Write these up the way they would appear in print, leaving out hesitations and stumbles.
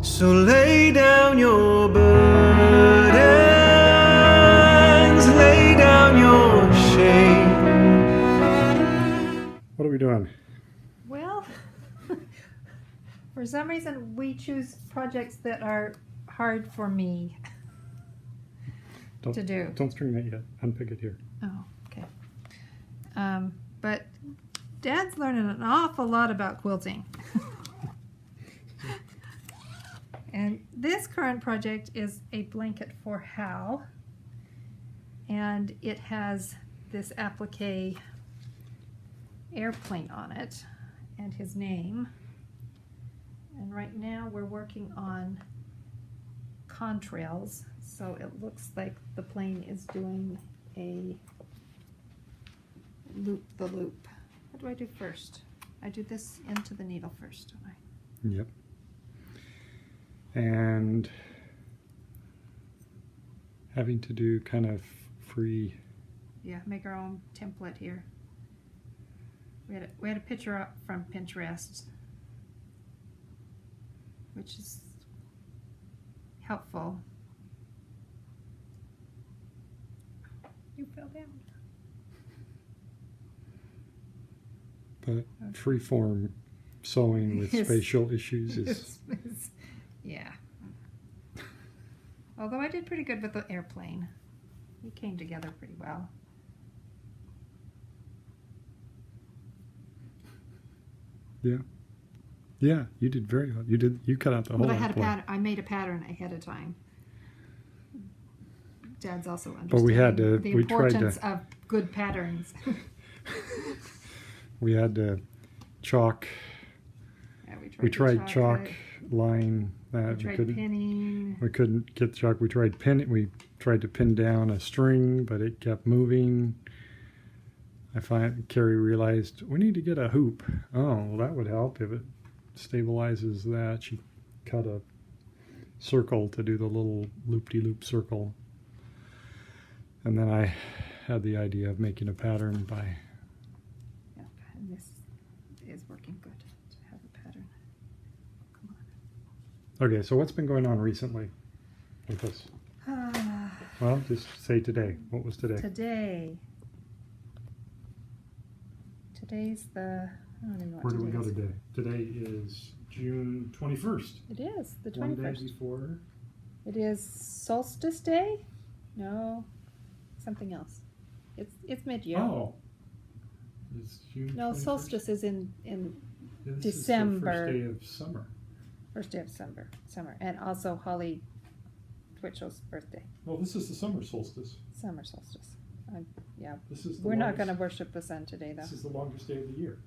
So lay down your burdens, lay down your shame. What are we doing? Well, for some reason, we choose projects that are hard for me to do. Don't string that yet. Unpick it here. Oh, okay. But Dad's learning an awful lot about quilting. And this current project is a blanket for Hal. And it has this applique airplane on it and his name. And right now we're working on contrails, so it looks like the plane is doing a loop the loop. What do I do first? I do this into the needle first, don't I? Yep. And having to do kind of free. Yeah, make our own template here. We had a picture up from Pinterest, which is helpful. You fell down. But freeform sewing with Yes. spatial issues is Yeah. Although I did pretty good with the airplane. We came together pretty well. yeah, you did very well. You cut out the whole But I had a airplane. pattern. I made a pattern ahead of time. Dad's also understanding But we had to- the we tried to- importance of good patterns. We had to chalk. Yeah, We tried to chalk it. line We that tried couldn't. pinning. We couldn't get the chalk. We tried to pin down a string, but it kept moving. Carrie realized we need to get a hoop. Oh, well, that would help if it stabilizes that. She cut a circle to do the little loop-de-loop circle. And then I had the idea of making a pattern by. Yeah, and this is working good to have a pattern. Come Okay, so what's been going on recently with us? on. Well, just say today. What was today? Today's the. I don't even know what Where do we today go is. today? Today is June 21st. It is the One day 21st. before. It is Solstice Day? No, something else. It's mid-year. Oh. It's June No, 21st? solstice is in Yeah, this December. Is the first day of summer. first day of summer, and also Holly Twitchell's birthday, Well, this is the summer solstice. summer solstice. Yeah, This is the we're not longest- going to worship the sun today, though. This is the longest day of the year.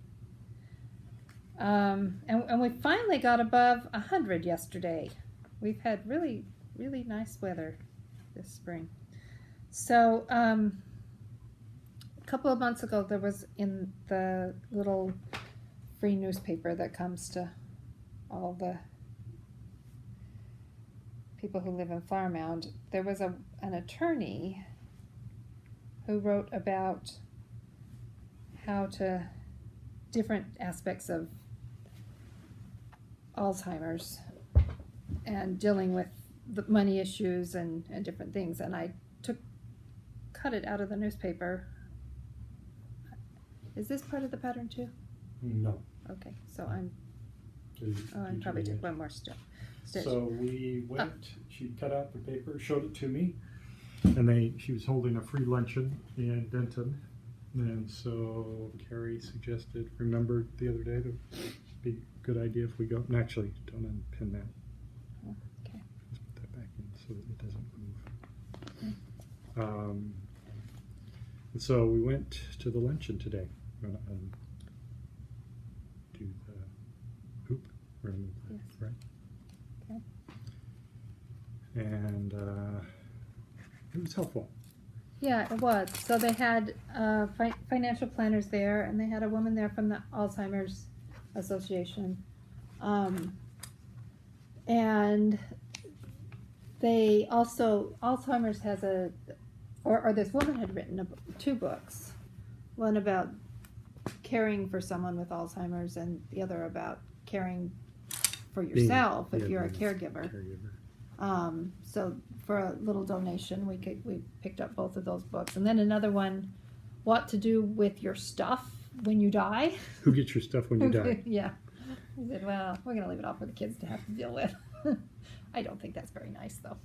And we finally got above 100 yesterday. We've had really, really nice weather this spring. So, a couple of months ago, there was in the little free newspaper that comes to all the people who live in Flower Mound, there was an attorney who wrote about how to different aspects of Alzheimer's and dealing with the money issues and different things. And I cut it out of the newspaper. Is this part of the pattern too? No. Okay, so I'm So you- I you probably do did it. one more stitch. So we went, she cut out the paper, showed it to me, and she was holding a free luncheon in Denton. And so Carrie remembered the other day that it'd be a good idea if we go, and actually, don't unpin that. Okay. Just put that back in so that it doesn't move. Okay. And so we went to the luncheon today. We're gonna do the hoop. We're gonna move that, Yes. right? Okay. And it was helpful. Yeah, it was. So they had financial planners there, and they had a woman there from the Alzheimer's Association. And they also, Alzheimer's has or this woman had written two books. One about caring for someone with Alzheimer's, and the other about caring for yourself if Yeah, you're a yeah. caregiver. So for a little donation, we picked up both of those books, and then another one, what to do with your stuff when you die. Who gets your stuff when you die? Yeah. I said, well, we're gonna leave it all for the kids to have to deal with. I don't think that's very nice, though.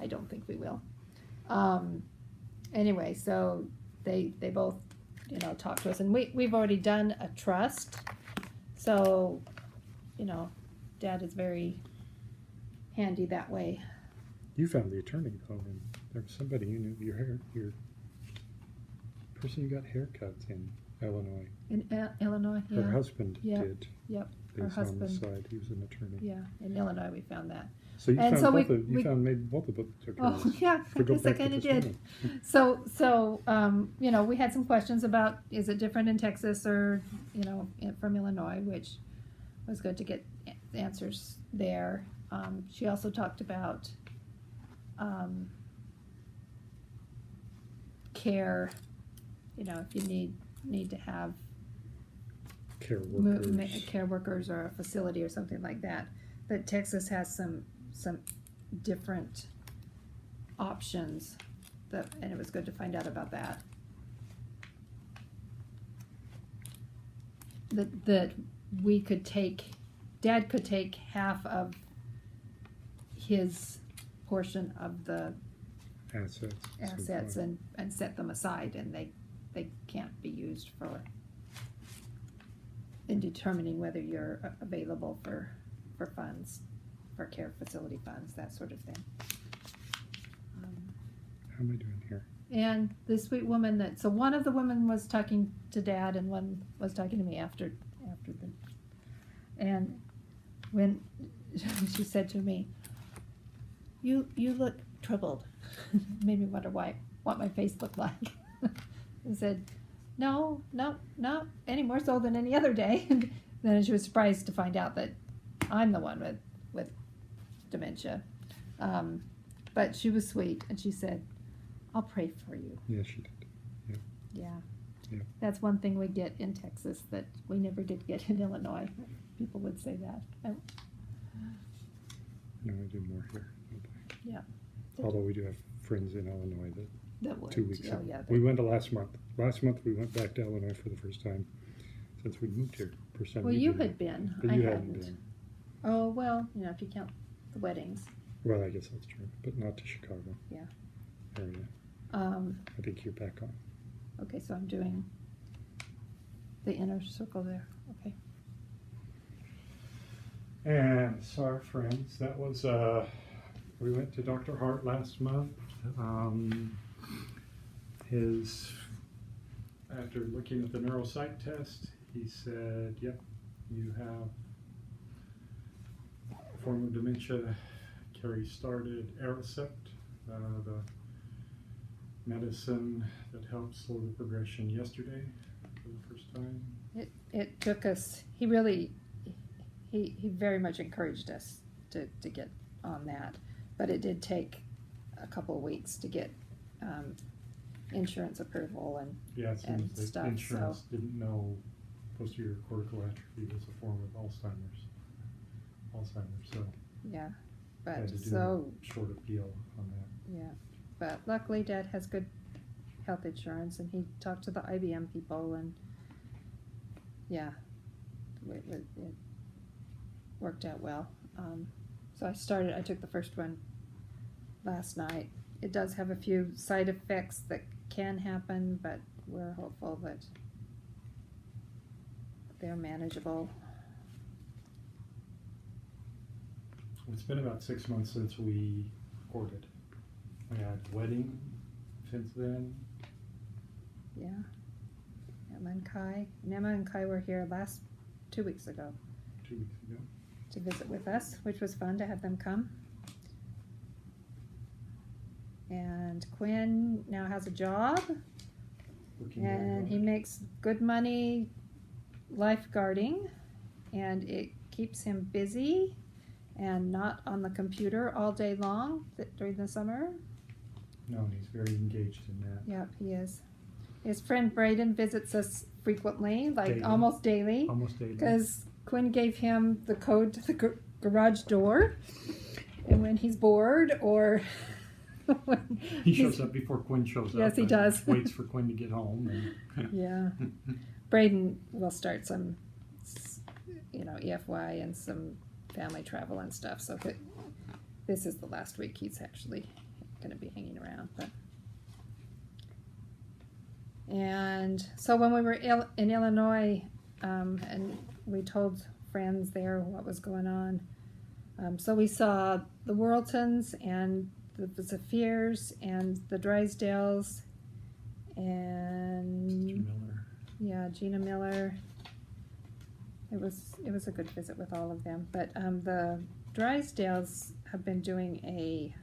I don't think we will. Anyway, so they both, talked to us, and we've already done a trust. So, Dad is very handy that way. You found the attorney though, and there was somebody you knew, your person you got haircuts in Illinois. In Illinois, yeah. Her husband Yeah. did. Yep. He Her was on the husband. side. He was an attorney. Yeah, in Illinois we found that. So you And found so both we- of you we- found maybe both of the attorneys. Oh, yeah, I To go guess I back to kind of this did. woman. So, we had some questions about, is it different in Texas or, from Illinois, which was good to get answers there. She also talked about care, if you need to have Care workers. care workers or a facility or something like that, that Texas has some different options, and it was good to find out about that. That we could take, Dad could take half of his portion of the assets and set them aside, and they can't be used in determining whether you're available for funds, for care facility funds, that sort of thing. How am I doing here? And the sweet woman so one of the women was talking to Dad and one was talking to me after and when she said to me, you look troubled. Made me wonder what my face looked like. I said, no, not any more so than any other day. And then she was surprised to find out that I'm the one with dementia. But she was sweet, and she said, I'll pray for you. Yeah, she did. Yeah. Yeah. That's one thing we get in Texas that we never did get in Illinois. People would say that. No, I do more here. Yeah. Although we do have friends in Illinois That would. 2 weeks Oh, ago. yeah. We went to last month. Last month we went back to Illinois for the first time since we moved here. First time Well, we you did had it. been. But I you hadn't. hadn't been. Oh, well, if you count the weddings. Well, I guess that's true, but not to Chicago. Yeah. Area. I think you're back on. Okay, so I'm doing the inner circle there. Okay. And so our friends, that was, we went to Dr. Hart last month. After looking at the neuropsych test, he said, yep, you have a form of dementia. Carrie started Aricept, the medicine that helps slow the progression yesterday for the first time. It took us, he really, he very much encouraged us to get on that. But it did take a couple of weeks to get insurance approval and Yeah, it and seems that stuff, insurance so- didn't know posterior cortical atrophy was a form of Alzheimer's, so yeah. had But to do so, a short appeal on that. yeah. But luckily Dad has good health insurance and he talked to the IBM people and yeah, it worked out well. So I took the first one last night. It does have a few side effects that can happen, but we're hopeful that they're manageable. It's been about 6 months since we recorded. We had a wedding since then. Yeah. Emma and Kai were here 2 weeks ago 2 weeks ago. to visit with us, which was fun to have them come. And Quinn now has a job, Working very and he hard. makes good money lifeguarding, and it keeps him busy and not on the computer all day long during the summer. No, and he's very engaged in that. Yep, he is. His friend Braden visits us frequently, like Daily. almost daily, Almost daily. because Quinn gave him the code to the garage door, and when he's bored or when He he's- shows up before Quinn shows up. Yes, he and does. Waits for Quinn to get home. And, Yeah, Braden will start some, EFY and some family travel and stuff. So this is the last week he's actually going to be hanging around. And so when we were in Illinois, and we told friends there what was going on. So we saw the Worltons and the Zephyrs and the Drysdales and Miller. yeah, Gina Miller. It was a good visit with all of them. But the Drysdales have been doing a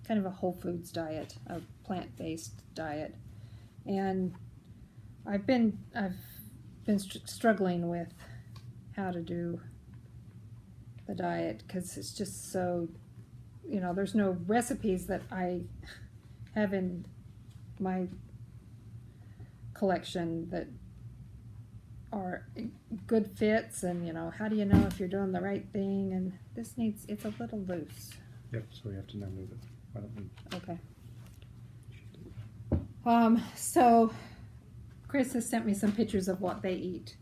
kind of a whole foods diet, a plant-based diet, and I've been struggling with how to do the diet because it's just so, there's no recipes that I have in my collection that are good fits, and how do you know if you're doing the right thing? And it's a little loose. Yep, so we have to now move it. Why don't we? Okay. So Chris has sent me some pictures of what they eat,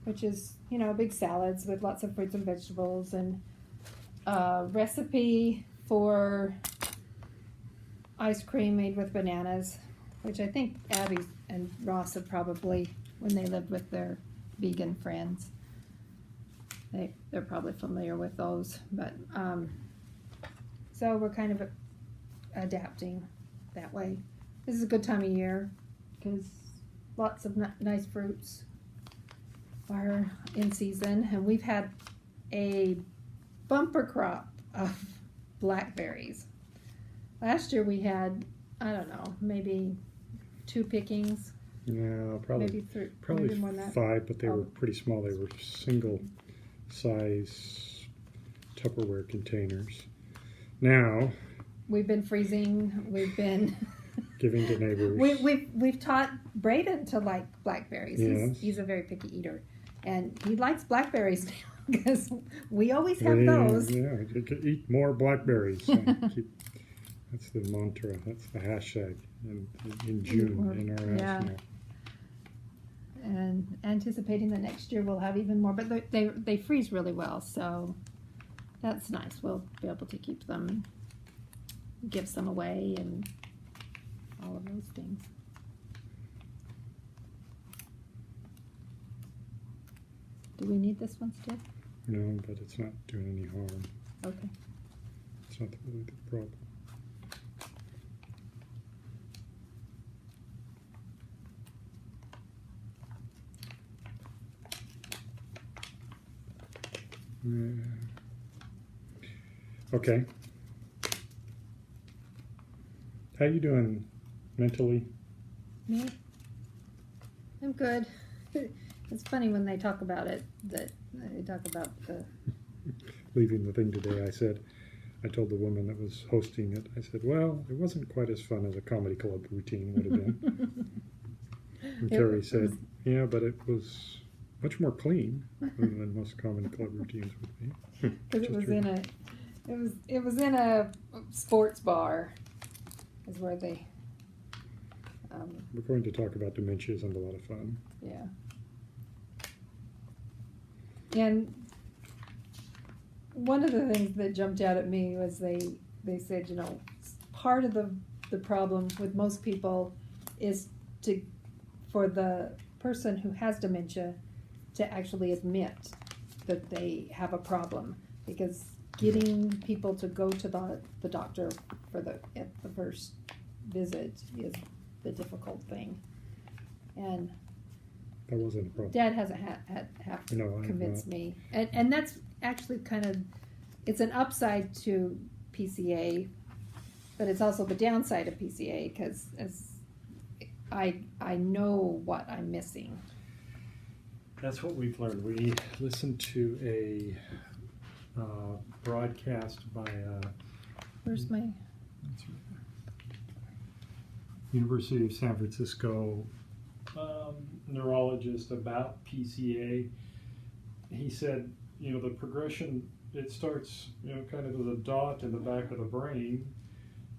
which is, big salads with lots of fruits and vegetables, and a recipe for ice cream made with bananas, which I think Abby and Ross have probably, when they lived with their vegan friends, they're probably familiar with those. But so we're kind of adapting that way. This is a good time of year because lots of nice fruits are in season, and we've had a bumper crop of blackberries. Last year we had, I don't know, maybe 2 pickings, No, probably maybe 3, probably maybe more than that. 5, but they were Oh. pretty small. They were single size Tupperware containers. Now, We've been freezing. We've been giving to neighbors. we've taught Braden to like blackberries. Yes. He's a very picky eater, and he likes blackberries now because we always have Yeah, those. Yeah, you could eat more blackberries. That's the mantra. That's the hashtag in June in our house Yeah. now. And anticipating the next year we'll have even more, but they freeze really well, so that's nice. We'll be able to keep them, give some away, and all of those things. Do we need this one still? No, but it's not doing any harm. Okay. It's not really the problem. Okay. How you doing mentally? Me? I'm good. It's funny when they talk about it, that they talk about the Leaving the thing today, I told the woman that was hosting it, I said, well, it wasn't quite as fun as a comedy club routine would have been. And It Terry was- said, yeah, but it was much more clean than most comedy club routines would be. Because Which is true. it was in a sports bar, is where they, We're going to talk about dementia isn't a lot of fun. yeah. And one of the things that jumped out at me was they said, part of the problem with most people is for the person who has dementia to actually admit that they have a problem, because getting people to go to the doctor at the first visit is the difficult thing. And That wasn't a problem. Dad hasn't have to No, I have convince not. me, and that's actually it's an upside to PCA, but it's also the downside of PCA, because I know what I'm missing. That's what we've learned. We listened to a broadcast by Where's my? University of San Francisco neurologist about PCA, he said, the progression, it starts, kind of as a dot in the back of the brain,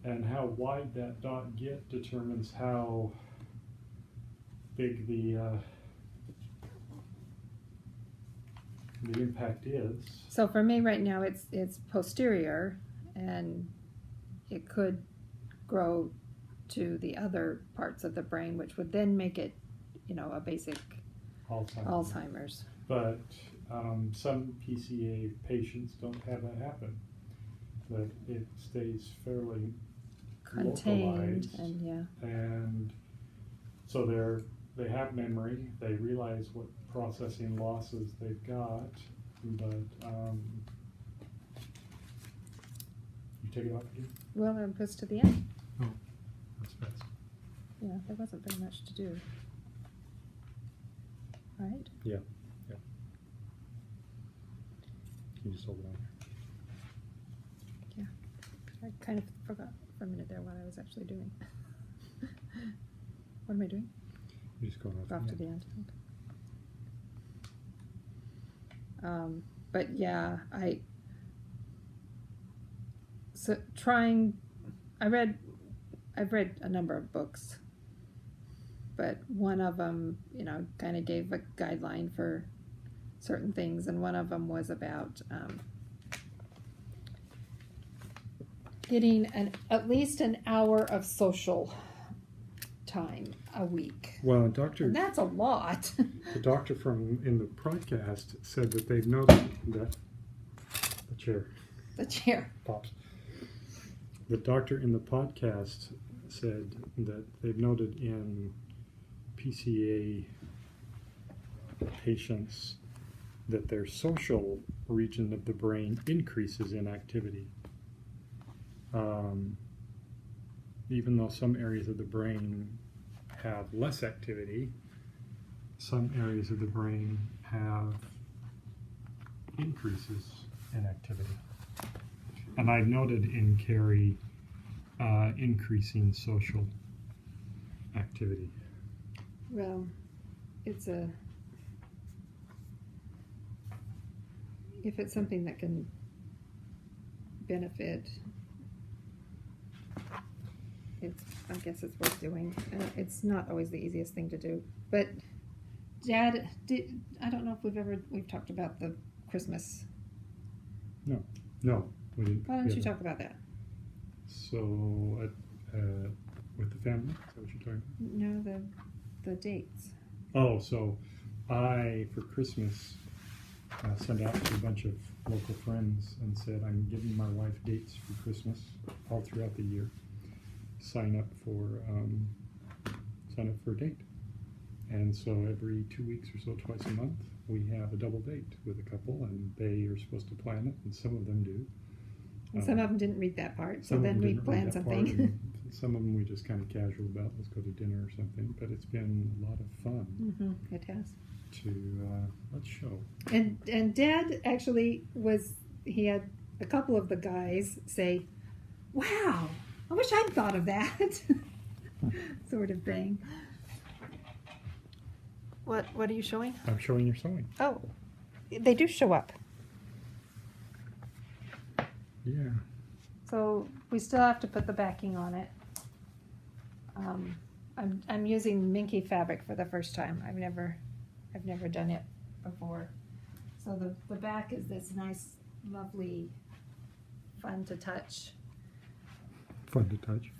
and how wide that dot get determines how big the impact is. So for me right now, it's posterior, and it could grow to the other parts of the brain, which would then make it, a basic Alzheimer's. But some PCA patients don't have that happen. That it stays fairly Contained, localized, and and so they have memory. They realize what processing losses they've got, but you take it off again. well, it goes to the end. That's fast. Yeah, there wasn't very much to do. Right? Yeah. You just hold it on. I kind of forgot for a minute there what I was actually doing. What am I doing? You just go Off to the end. Okay. But yeah, I've read a number of books, but one of them, kind of gave a guideline for certain things, and one of them was about getting at least an hour of social time a week. Well, And that's a lot. the doctor in the podcast said that they've noted that the chair The chair. pops. The doctor in the podcast said that they've noted in PCA patients that their social region of the brain increases in activity. Even though some areas of the brain have less activity, some areas of the brain have increases in activity. And I noted in Carrie increasing social activity. Well, if it's something that can benefit, I guess it's worth doing. It's not always the easiest thing to do. But Dad, I don't know if we've talked about the Christmas. No, we didn't. Why don't you talk about that? So, with the family, is that what you're talking No, the dates. about? Oh, so I, for Christmas, sent out to a bunch of local friends and said, I'm giving my wife dates for Christmas all throughout the year. Sign up for a date. And so every 2 weeks or so, twice a month, we have a double date with a couple, and they are supposed to plan it, and some of them do. And some of them didn't read that part, so Some of then them we didn't read planned that part, something. and some of them we just kind of casual about, let's go to dinner or something, but it's been a lot of fun It has. to, let's show. And Dad actually he had a couple of the guys say, wow, I wish I'd thought of that, sort of thing. What are you showing? I'm showing your sewing. Oh, they do show up. Yeah. So we still have to put the backing on it. I'm using Minky fabric for the first time. I've never done it before. So the back is this nice, lovely, fun to touch. Fun to touch.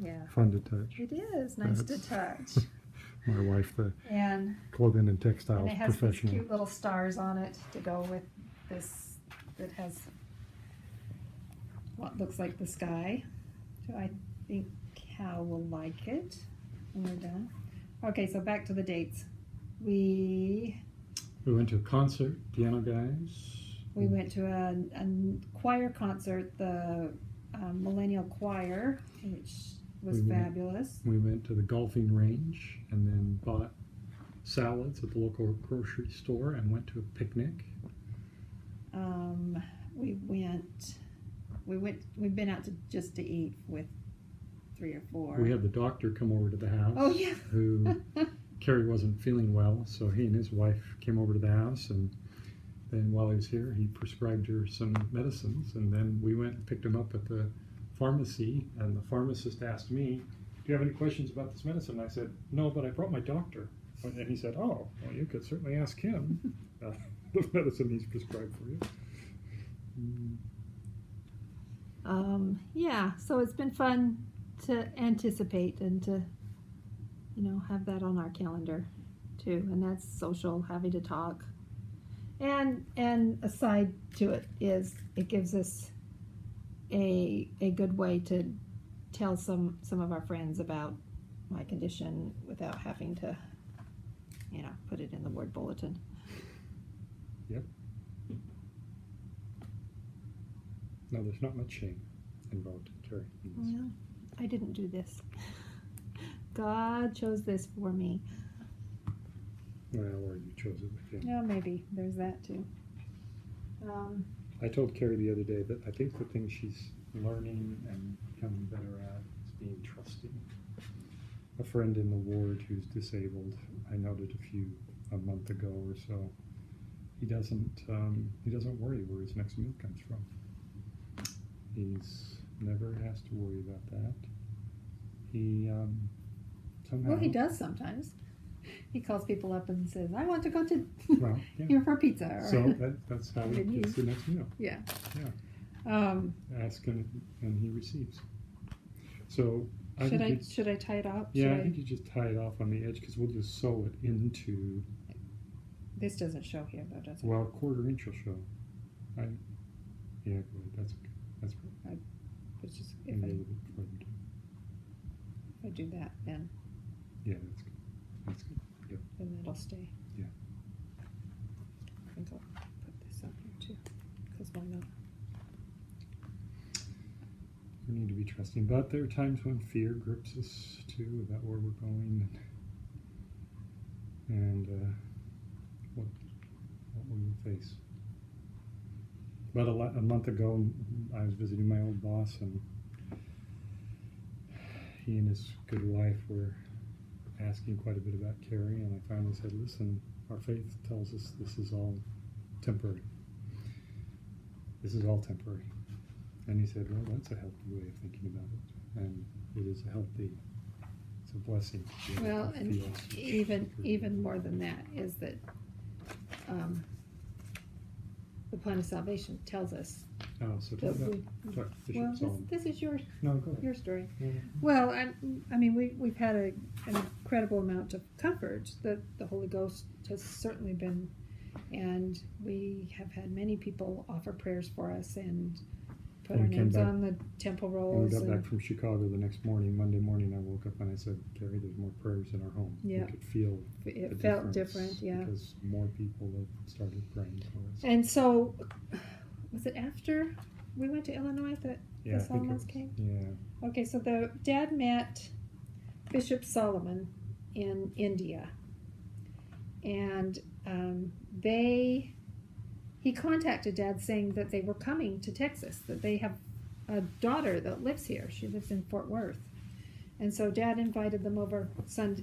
Yeah, Fun to touch. it is nice to That's- touch. My wife, the And clothing and textiles it has these professional. cute little stars on it to go with this that has what looks like the sky. So I think Cal will like it when we're done. Okay, so back to the dates. We We went to a concert, piano guys. we went to a choir concert, the Millennial Choir, which was We went- fabulous. We went to the golfing range and then bought salads at the local grocery store and went to a picnic. We've been out just to eat with 3 or 4. We had the doctor come over to the house. Oh, yeah. Who Carrie wasn't feeling well, so he and his wife came over to the house, and And while he was here, he prescribed her some medicines, and then we went and picked him up at the pharmacy, and the pharmacist asked me, "Do you have any questions about this medicine?" I said, "No, but I brought my doctor." And he said, "Oh, well, you could certainly ask him the medicine he's prescribed for you." Yeah, so it's been fun to anticipate and to, have that on our calendar too. And that's social, having to talk. And a side to it is it gives us a good way to tell some of our friends about my condition without having to, put it in the ward bulletin. Yep. No, there's not much shame involved, Terry. in this. Well, I didn't do this. God chose this for me. Well, or you chose it with him. Yeah, maybe there's that too. I told Carrie the other day that I think the thing she's learning and becoming better at is being trusting. A friend in the ward who's disabled, I noted a month ago or so, he doesn't worry where his next meal comes from. He's never has to worry about that. He somehow. Well, he does sometimes. He calls people up and says, "I want to go to Well, yeah. here for pizza." Or, So that's how he Maybe. gets the next meal. yeah. Yeah. Ask and he receives. So I Should think I should I tie it up? I think you just tie it off on the edge because we'll just sew it into. This doesn't show here though, does it? Well, 1/4 inch will show. Yeah, go ahead. That's okay. That's great. It's just And a little bit further down. if I do that, then Yeah, that's good. That's good. Yep. that'll stay. Yeah. I think I'll put this up here too, because why not? We need to be trusting, but there are times when fear grips us too about where we're going and what we will face. But a month ago, I was visiting my old boss, and he and his good wife were asking quite a bit about Carrie, and I finally said, "Listen, our faith tells us this is all temporary. This is all temporary." And he said, "Well, that's a healthy way of thinking about it, and it is it's a blessing to be able Well, to and feel even more than that is that the plan of salvation tells us Oh, so that talk we. about Bishop Well, Solomon. this is your No, go ahead. story. Yeah. Well, I mean, we've had an incredible amount of comfort that the Holy Ghost has certainly been, and we have had many people offer prayers for us and put When our we came names back- on the temple When we rolls. got And, back from Chicago the next morning, Monday morning, I woke up and I said, "Carrie, there's more prayers in our home." Yeah. We could feel it the felt difference different, yeah. because more people have started praying for us. And so, was it after we went to Illinois that Yeah, the I think it Solomons was- came? Yeah, Okay, so the dad met Bishop Solomon in India, and he contacted Dad saying that they were coming to Texas, that they have a daughter that lives here. She lives in Fort Worth, and so Dad invited them over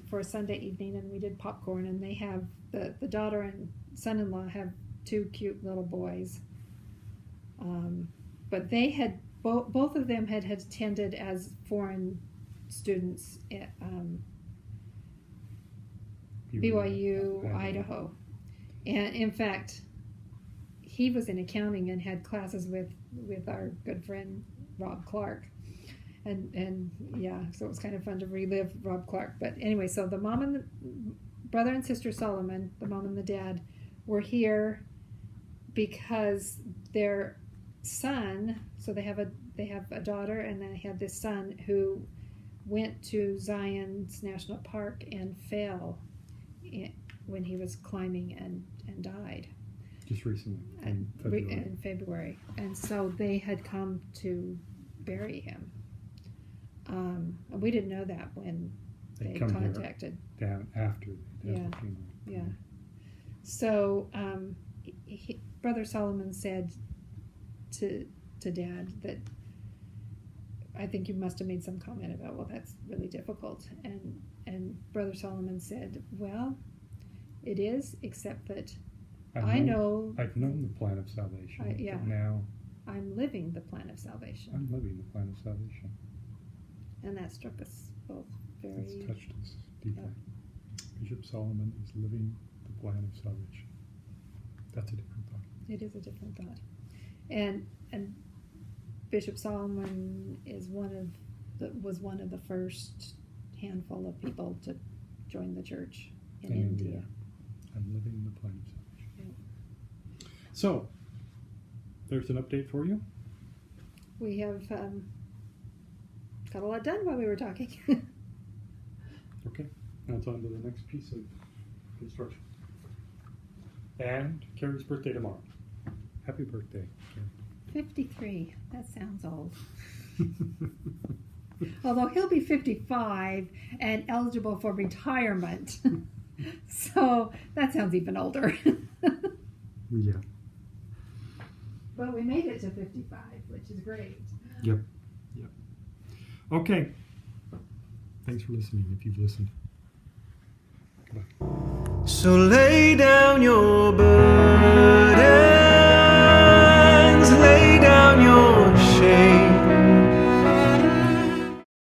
for a Sunday evening, and we did popcorn. And they have the daughter and son-in-law have 2 cute little boys, but they had. Both of them had attended as foreign students at BYU, Idaho. And in fact, he was in accounting and had classes with our good friend Rob Clark. And yeah, so it was kind of fun to relive Rob Clark. But anyway, so the mom and the brother and sister Solomon, the mom and the dad, were here because their son, so they have a daughter and they have this son who went to Zion's National Park and fell when he was climbing and died just recently in in February. February. And so they had come to bury him. And we didn't know that when they come here contacted. down after they had Yeah. the funeral. Yeah. So Brother Solomon said to Dad that I think you must have made some comment about, well, that's really difficult. And Brother Solomon said, well, it is, except that I know I've known the plan of salvation. yeah. But now I'm living the plan of salvation. I'm living the plan of salvation. And that struck us both It's very. touched us deeply. Bishop Solomon is living the plan of salvation. That's a different thought. It is a different thought. And Bishop Solomon is was one of the first handful of people to join the church in India. I'm living the plan of salvation. So, there's an update for you. We have got a lot done while we were talking. Okay, now it's on to the next piece of construction. And Carrie's birthday tomorrow. Happy birthday, 53. That sounds old. Although he'll be 55 and eligible for retirement. So that sounds even older. Yeah. But we made it to 55, which is great. Yep. Okay. Thanks for listening, if you've listened. Goodbye. So lay down your burden.